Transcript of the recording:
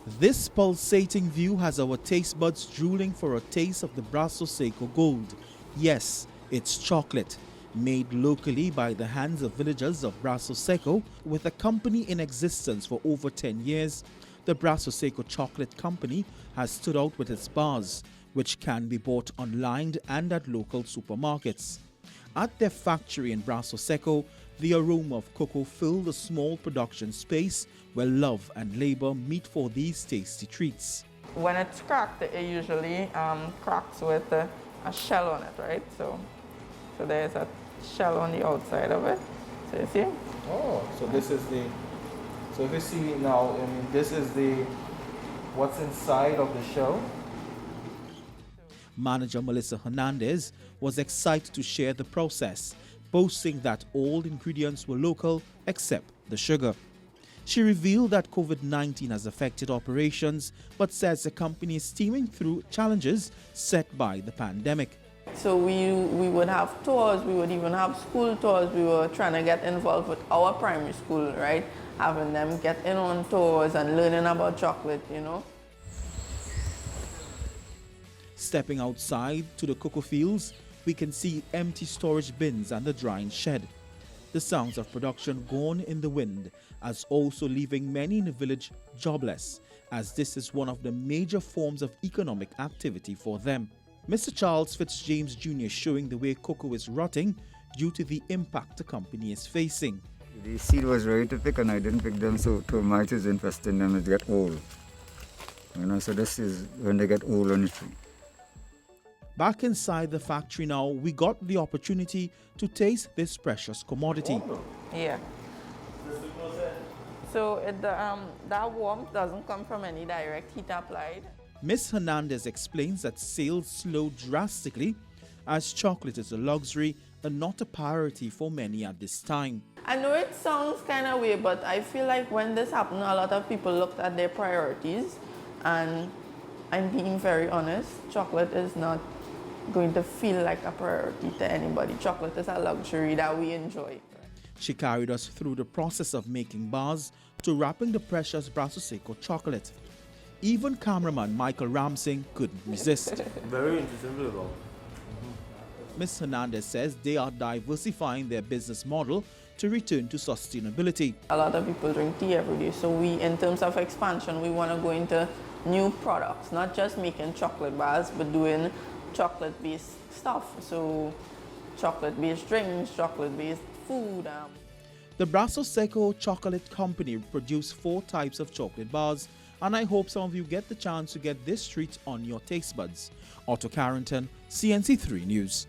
This pulsating view has our taste buds drooling for a taste of the Braso Seco Gold. Yes, it's chocolate, made locally by the hands of villagers of Braso Seco. With a company in existence for over 10 years, the Braso Seco Chocolate Company has stood out with its bars, which can be bought online and at local supermarkets. At their factory in Braso Seco, the aroma of cocoa filled the small production space where love and labor meet for these tasty treats. When it's cracked, it usually cracks with a shell on it, right? So there's a shell on the outside of it. So you see? Oh, so this is the, so if you see now, I mean, this is the, what's inside of the shell. Manager Melissa Hernandez was excited to share the process, boasting that all ingredients were local except the sugar. She revealed that COVID-19 has affected operations, but says the company is steaming through challenges set by the pandemic. So we would have tours, we would even have school tours. We were trying to get involved with our primary school, right? Having them get in on tours and learning about chocolate, you know. Stepping outside to the cocoa fields, we can see empty storage bins and the drying shed. The sounds of production gone in the wind, as also leaving many in the village jobless, as this is one of the major forms of economic activity for them. Mr. Charles Fitzjames Jr. showing the way cocoa is rotting due to the impact the company is facing. The seed was ready to pick and I didn't pick them, so termites is infesting them and they get old. You know, so this is when they get old on the tree. Back inside the factory now, we got the opportunity to taste this precious commodity. Yeah. So that warmth doesn't come from any direct heat applied. Ms. Hernandez explains that sales slowed drastically as chocolate is a luxury and not a priority for many at this time. I know it sounds kind of weird, but I feel like when this happened, a lot of people looked at their priorities, and I'm being very honest, chocolate is not going to feel like a priority to anybody. Chocolate is a luxury that we enjoy. She carried us through the process of making bars to wrapping the precious Braso Seco chocolate. Even cameraman Michael Ramsingh couldn't resist. Very interesting flavor. Ms. Hernandez says they are diversifying their business model to return to sustainability. A lot of people drink tea every day, so we, in terms of expansion, we want to go into new products, not just making chocolate bars, but doing chocolate-based stuff. So chocolate-based drinks, chocolate-based food. The Braso Seco Chocolate Company produce 4 types of chocolate bars, and I hope some of you get the chance to get this treat on your taste buds. Otto Carrington, CNC3 News.